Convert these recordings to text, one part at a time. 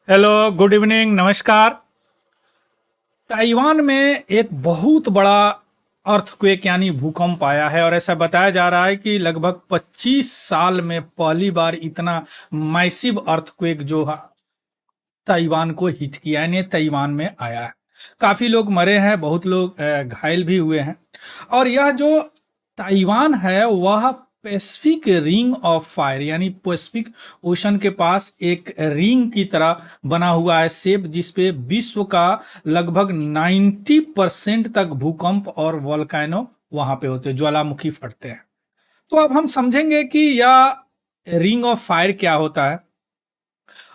Hello, good evening, नमस्कार। Taiwan में एक बहुत बड़ा अर्थक्वेक यानी भूकंप आया है और ऐसा बताया जा रहा है कि लगभग 25 साल में पहली बार इतना मैसिव अर्थक्वेक जो है ताइवान को हिट किया यानी ताइवान में आया है। काफी लोग मरे हैं, बहुत लोग घायल भी हुए हैं। और यह जो ताइवान है वह पैसिफिक रिंग ऑफ फायर यानी पैसिफिक ओशन के पास एक रिंग की तरह बना हुआ है शेप, जिसपे विश्व का लगभग 90% तक भूकंप और वोल्केनो वहां पे होते हैं, ज्वालामुखी फटते हैं। तो अब हम समझेंगे कि यह रिंग ऑफ फायर क्या होता है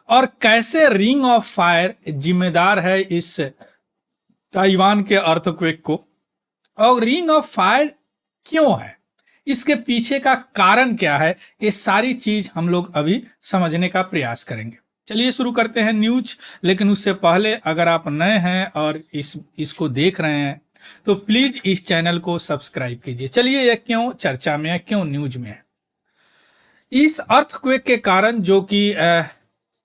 और कैसे रिंग ऑफ फायर जिम्मेदार है इस ताइवान के अर्थक्वेक को, और रिंग ऑफ फायर क्यों है, इसके पीछे का कारण क्या है। ये सारी चीज हम लोग अभी समझने का प्रयास करेंगे। चलिए शुरू करते हैं न्यूज। लेकिन उससे पहले अगर आप नए हैं और इसको देख रहे हैं तो प्लीज इस चैनल को सब्सक्राइब कीजिए। चलिए, यह क्यों चर्चा में है, क्यों न्यूज में है। इस अर्थक्वेक के कारण जो कि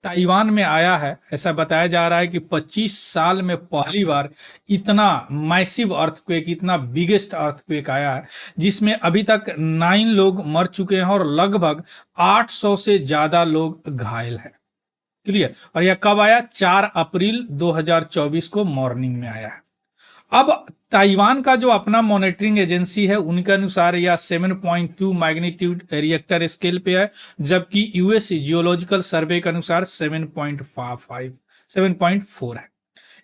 ताइवान में आया है, ऐसा बताया जा रहा है कि 25 साल में पहली बार इतना मैसिव अर्थक्वेक, इतना बिगेस्ट अर्थक्वेक आया है, जिसमें अभी तक 9 लोग मर चुके हैं और लगभग 800 से ज्यादा लोग घायल हैं। क्लियर। और यह कब आया? 4 अप्रैल 2024 को मॉर्निंग में आया है। अब ताइवान का जो अपना मॉनिटरिंग एजेंसी है उनके अनुसार यह 7.2 मैग्नीट्यूड रिएक्टर स्केल पे है, जबकि यूएस जियोलॉजिकल सर्वे के अनुसार 7.4 है।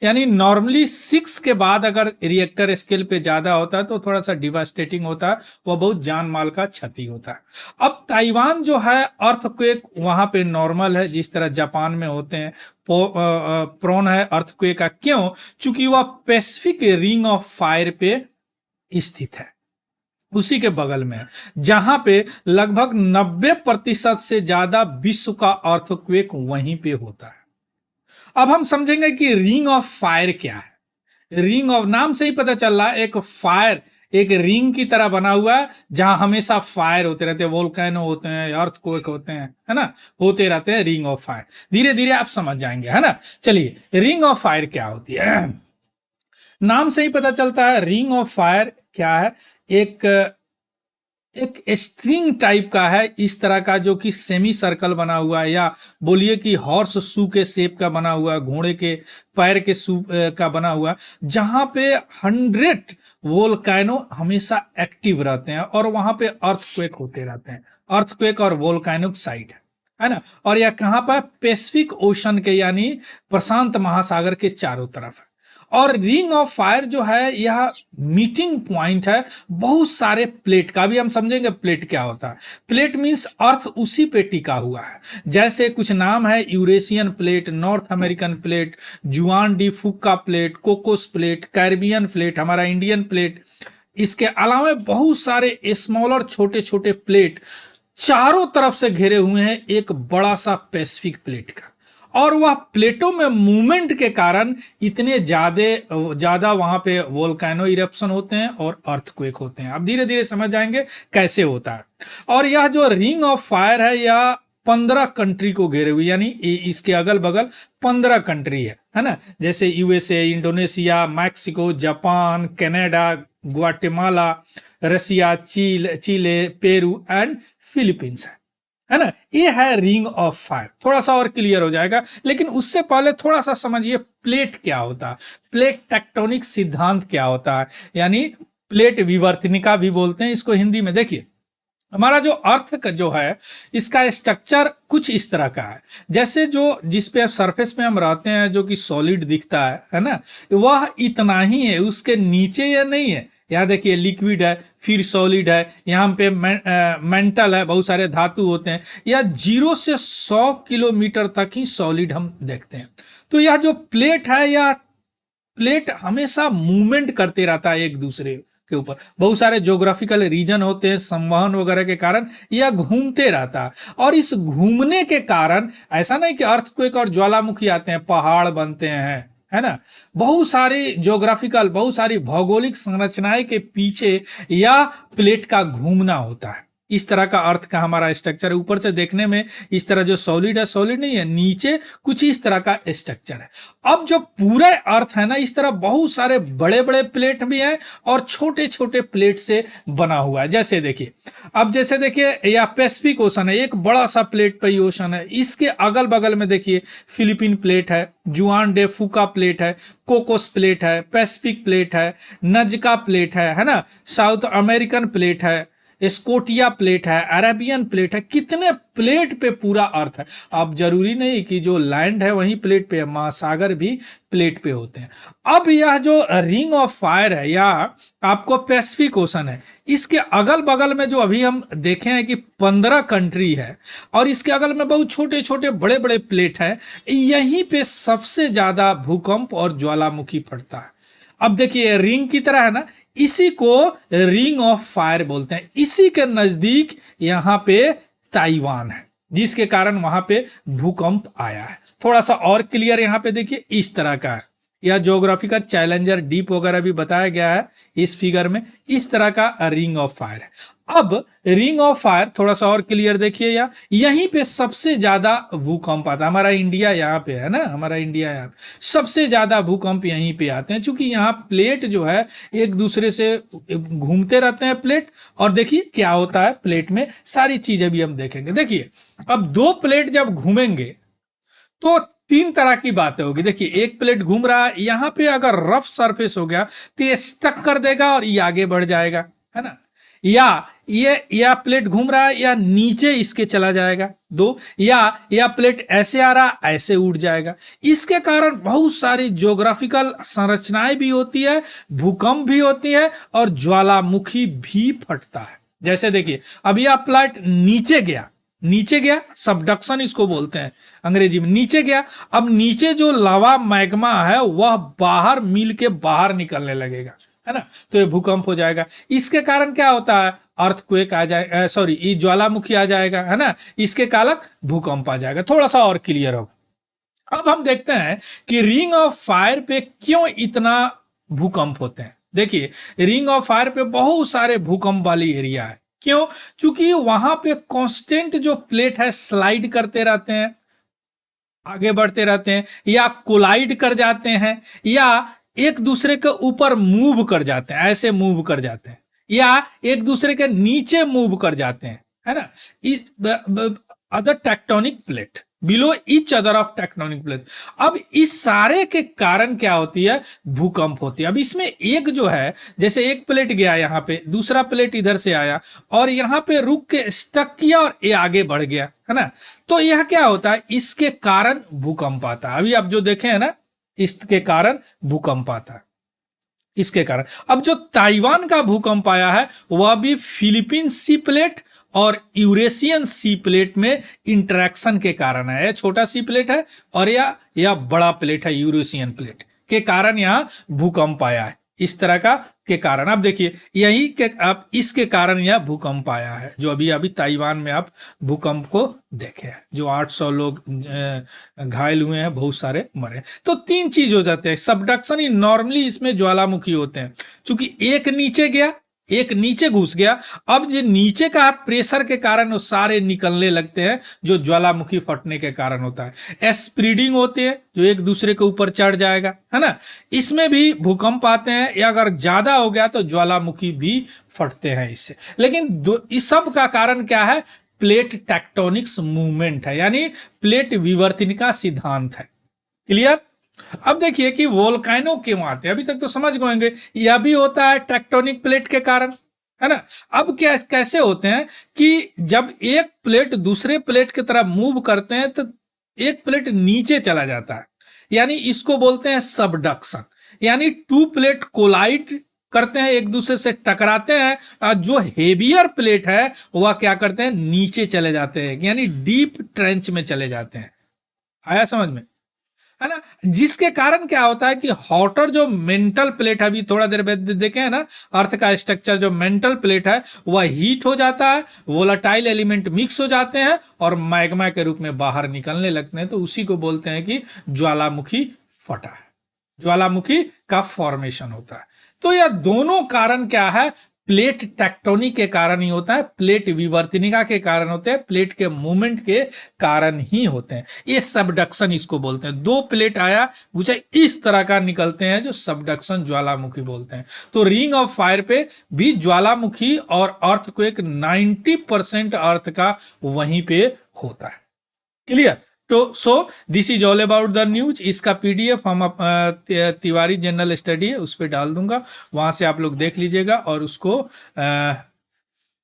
यानी नॉर्मली 6 के बाद अगर रिएक्टर स्केल पे ज्यादा होता है तो थोड़ा सा डिवास्टेटिंग होता है, वह बहुत जान माल का क्षति होता है। अब ताइवान जो है अर्थक्वेक वहां पे नॉर्मल है, जिस तरह जापान में होते हैं, प्रोन है अर्थक्वेक का। क्यों? चूंकि वह पैसिफिक रिंग ऑफ फायर पे स्थित है, उसी के बगल में है, जहां पे लगभग 90% से ज्यादा विश्व का अर्थक्वेक वहीं पे होता है। अब हम समझेंगे कि रिंग ऑफ फायर क्या है। रिंग ऑफ नाम से ही पता चल रहा है, एक फायर एक रिंग की तरह बना हुआ है जहां हमेशा फायर होते रहते हैं, वोल्केनो होते हैं, अर्थक्वेक होते हैं, है ना, होते रहते हैं। रिंग ऑफ फायर धीरे धीरे आप समझ जाएंगे, है ना। चलिए, रिंग ऑफ फायर क्या होती है। नाम से ही पता चलता है रिंग ऑफ फायर क्या है। एक एक स्ट्रिंग टाइप का है, इस तरह का, जो कि सेमी सर्कल बना हुआ है, या बोलिए कि हॉर्स शू के शेप का बना हुआ है, घोड़े के पैर के शू का बना हुआ, जहां पे 100 वोल्केनो हमेशा एक्टिव रहते हैं और वहां पे अर्थक्वेक होते रहते हैं। अर्थक्वेक और वोल्केनिक साइट है ना। और यह कहां पर? पैसिफिक ओशन के यानी प्रशांत महासागर के चारों तरफ है। और रिंग ऑफ फायर जो है यह मीटिंग पॉइंट है बहुत सारे प्लेट का। भी हम समझेंगे प्लेट क्या होता है। प्लेट मींस अर्थ उसी पे टिका हुआ है। जैसे कुछ नाम है, Eurasian plate, North American plate, Juan de Fuca plate, Cocos plate, Caribbean plate, हमारा इंडियन प्लेट। इसके अलावा बहुत सारे स्मॉलर छोटे छोटे प्लेट चारों तरफ से घेरे हुए हैं एक बड़ा सा पैसिफिक प्लेट का। और वह प्लेटों में मूवमेंट के कारण इतने ज्यादा वहां पे वोल्केनो इरप्शन होते हैं और अर्थक्वेक होते हैं। अब धीरे धीरे समझ जाएंगे कैसे होता है। और यह जो रिंग ऑफ फायर है यह 15 कंट्री को घेरे हुए, यानी इसके अगल बगल 15 कंट्री है ना। जैसे USA, Indonesia, Mexico, Japan, Canada, Guatemala, Russia, Chile, Peru and Philippines है ना। ये है रिंग ऑफ फायर। थोड़ा सा और क्लियर हो जाएगा, लेकिन उससे पहले थोड़ा सा समझिए प्लेट क्या होता है, प्लेट टेक्टोनिक सिद्धांत क्या होता है, यानी प्लेट विवर्तनिका भी बोलते हैं इसको हिंदी में। देखिए, हमारा जो अर्थ का जो है इसका स्ट्रक्चर कुछ इस तरह का है। जैसे जो जिस पे सरफेस पे हम रहते हैं जो कि सॉलिड दिखता है ना, वह इतना ही है, उसके नीचे यह नहीं है। यहाँ देखिए लिक्विड है, फिर सॉलिड है, यहाँ पे मेंटल है, बहुत सारे धातु होते हैं। या 0 से 100 किलोमीटर तक ही सॉलिड हम देखते हैं। तो यह जो प्लेट है, यह प्लेट हमेशा मूवमेंट करते रहता है एक दूसरे के ऊपर। बहुत सारे ज्योग्राफिकल रीजन होते हैं, संवहन वगैरह के कारण यह घूमते रहता है। और इस घूमने के कारण ऐसा नहीं कि अर्थक्वेक और ज्वालामुखी आते हैं, पहाड़ बनते हैं, है ना। बहुत सारी ज्योग्राफिकल, बहुत सारी भौगोलिक संरचनाएं के पीछे यह प्लेट का घूमना होता है। इस तरह का अर्थ का हमारा स्ट्रक्चर है। ऊपर से देखने में इस तरह जो सॉलिड है, सॉलिड नहीं है, नीचे कुछ इस तरह का स्ट्रक्चर है। अब जो पूरा अर्थ है ना, इस तरह बहुत सारे बड़े बड़े प्लेट भी हैं और छोटे छोटे प्लेट से बना हुआ है। जैसे देखिए, अब जैसे देखिए या पैसिफिक ओशन है, एक बड़ा सा प्लेट पे ओशन है। इसके अगल बगल में देखिए फिलीपीन प्लेट है, जुआन डे फूका प्लेट है, कोकोस प्लेट है, पैसिफिक प्लेट है, नजका प्लेट है ना, साउथ अमेरिकन प्लेट है, स्कोटिया प्लेट है, अरेबियन प्लेट है। कितने प्लेट पे पूरा अर्थ है। अब जरूरी नहीं कि जो लैंड है वही प्लेट पे है, महासागर भी प्लेट पे होते हैं। अब यह जो रिंग ऑफ फायर है या आपको पैसिफिक ओशन है, इसके अगल बगल में जो अभी हम देखे हैं कि 15 कंट्री है और इसके अगल में बहुत छोटे छोटे बड़े बड़े प्लेट है। यहीं पे सबसे ज्यादा भूकंप और ज्वालामुखी फटता है। अब देखिए रिंग की तरह है ना, इसी को रिंग ऑफ फायर बोलते हैं। इसी के नजदीक यहां पे ताइवान है, जिसके कारण वहां पे भूकंप आया है। थोड़ा सा और क्लियर यहां पे देखिए, इस तरह का है। या ज्योग्राफिकल चैलेंजर डीप वगैरह भी बताया गया है इस फिगर में। इस तरह का रिंग ऑफ फायर है। अब रिंग ऑफ फायर थोड़ा सा और क्लियर देखिए, या यहीं पे सबसे ज्यादा भूकंप आता है। हमारा इंडिया यहाँ पे है ना, हमारा इंडिया यहाँ पे सबसे ज्यादा भूकंप यहीं पे आते हैं, क्योंकि यहाँ प्लेट जो है एक दूसरे से घूमते रहते हैं प्लेट। और देखिए क्या होता है प्लेट में, सारी चीजें भी हम देखेंगे। देखिए अब दो प्लेट जब घूमेंगे तो तीन तरह की बातें होगी। देखिए एक प्लेट घूम रहा है, यहां पे अगर रफ सरफेस हो गया तो ये स्टक कर देगा और ये आगे बढ़ जाएगा, है ना। या प्लेट घूम रहा है या नीचे इसके चला जाएगा दो, या प्लेट ऐसे आ रहा ऐसे उड़ जाएगा। इसके कारण बहुत सारी ज्योग्राफिकल संरचनाएं भी होती है, भूकंप भी होती है और ज्वालामुखी भी फटता है। जैसे देखिए अब यह प्लेट नीचे गया, सबडक्शन इसको बोलते हैं अंग्रेजी में। नीचे गया, अब नीचे जो लावा मैग्मा है वह बाहर मिल के बाहर निकलने लगेगा, है ना, तो ये भूकंप हो जाएगा। इसके कारण क्या होता है, अर्थक्वेक आ जाए, सॉरी ज्वालामुखी आ जाएगा, है ना, इसके कारण भूकंप आ जाएगा। थोड़ा सा और क्लियर होगा। अब हम देखते हैं कि रिंग ऑफ फायर पे क्यों इतना भूकंप होते हैं। देखिए रिंग ऑफ फायर पे बहुत सारे भूकंप वाली एरिया है। क्यों? क्योंकि वहां पे कांस्टेंट जो प्लेट है स्लाइड करते रहते हैं, आगे बढ़ते रहते हैं, या कोलाइड कर जाते हैं, या एक दूसरे के ऊपर मूव कर जाते हैं, ऐसे मूव कर जाते हैं, या एक दूसरे के नीचे मूव कर जाते हैं, है ना। इस other tectonic plate below each other of tectonic plate. अब इस सारे के कारण क्या होती है, भूकंप होती है। अब इसमें एक जो है, जैसे एक प्लेट गया यहाँ पे, दूसरा प्लेट इधर से आया और यहाँ पे रुक के स्टक किया और ये आगे बढ़ गया, है ना, तो यह क्या होता है, इसके कारण भूकंप आता है। अभी आप जो देखे हैं ना, इसके कारण भूकंप आता है, इसके कारण। अब जो ताइवान का भूकंप आया है वह भी फिलीपीन सी प्लेट और यूरेशियन सी प्लेट में इंटरेक्शन के कारण है। छोटा सी प्लेट है और या बड़ा प्लेट है यूरेशियन प्लेट के कारण यहां भूकंप आया है, इस तरह का के कारण। अब देखिए यही के अब इसके कारण यह भूकंप आया है, जो अभी अभी ताइवान में आप भूकंप को देखे हैं, जो 800 लोग घायल हुए हैं, बहुत सारे मरे। तो तीन चीज हो जाते हैं, सबडक्शन ही नॉर्मली इसमें ज्वालामुखी होते हैं, क्योंकि एक नीचे गया, एक नीचे घुस गया। अब ये नीचे का प्रेशर के कारण वो सारे निकलने लगते हैं, जो ज्वालामुखी फटने के कारण होता है। स्प्रीडिंग होते हैं, जो एक दूसरे के ऊपर चढ़ जाएगा, है ना, इसमें भी भूकंप आते हैं। या अगर ज्यादा हो गया तो ज्वालामुखी भी फटते हैं इससे। लेकिन इस सब का कारण क्या है, प्लेट टेक्टोनिक्स मूवमेंट है, यानी प्लेट विवर्तन का सिद्धांत है। क्लियर? अब देखिए कि वोल्केनो क्यों आते हैं, अभी तक तो समझ गए, यह भी होता है टेक्टोनिक प्लेट के कारण, है ना। अब क्या कैसे होते हैं कि जब एक प्लेट दूसरे प्लेट की तरफ मूव करते हैं तो एक प्लेट नीचे चला जाता है, यानी इसको बोलते हैं सबडक्शन। यानी टू प्लेट कोलाइड करते हैं, एक दूसरे से टकराते हैं, और जो हेवियर प्लेट है वह क्या करते हैं, नीचे चले जाते हैं, यानी डीप ट्रेंच में चले जाते हैं। आया समझ में, है ना। जिसके कारण क्या होता है कि हॉटर जो मेंटल प्लेट है, अभी थोड़ा देर बाद देखे है ना, अर्थ का स्ट्रक्चर जो मेंटल प्लेट है वह हीट हो जाता है, वोलाटाइल एलिमेंट मिक्स हो जाते हैं और मैग्मा के रूप में बाहर निकलने लगते हैं। तो उसी को बोलते हैं कि ज्वालामुखी फटा है, ज्वालामुखी का फॉर्मेशन होता है। तो यह दोनों कारण क्या है, प्लेट टेक्टोनिक के कारण ही होता है, प्लेट विवर्तनिका के कारण होते हैं, प्लेट के मूवमेंट के कारण ही होते हैं। ये सबडक्शन इसको बोलते हैं। दो प्लेट आया कुछ इस तरह का निकलते हैं जो सबडक्शन ज्वालामुखी बोलते हैं। तो रिंग ऑफ फायर पे भी ज्वालामुखी और अर्थक्वेक 90% अर्थ का वहीं पे होता है। क्लियर? तो so this is all about the news. इसका पीडीएफ हम तिवारी जनरल स्टडी है उस पर डाल दूंगा, वहां से आप लोग देख लीजिएगा और उसको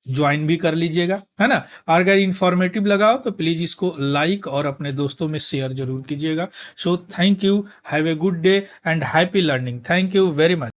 ज्वाइन भी कर लीजिएगा, है ना। और अगर इंफॉर्मेटिव लगा हो तो प्लीज इसको लाइक और अपने दोस्तों में शेयर जरूर कीजिएगा। So thank you, have a good day and happy learning. Thank you very much.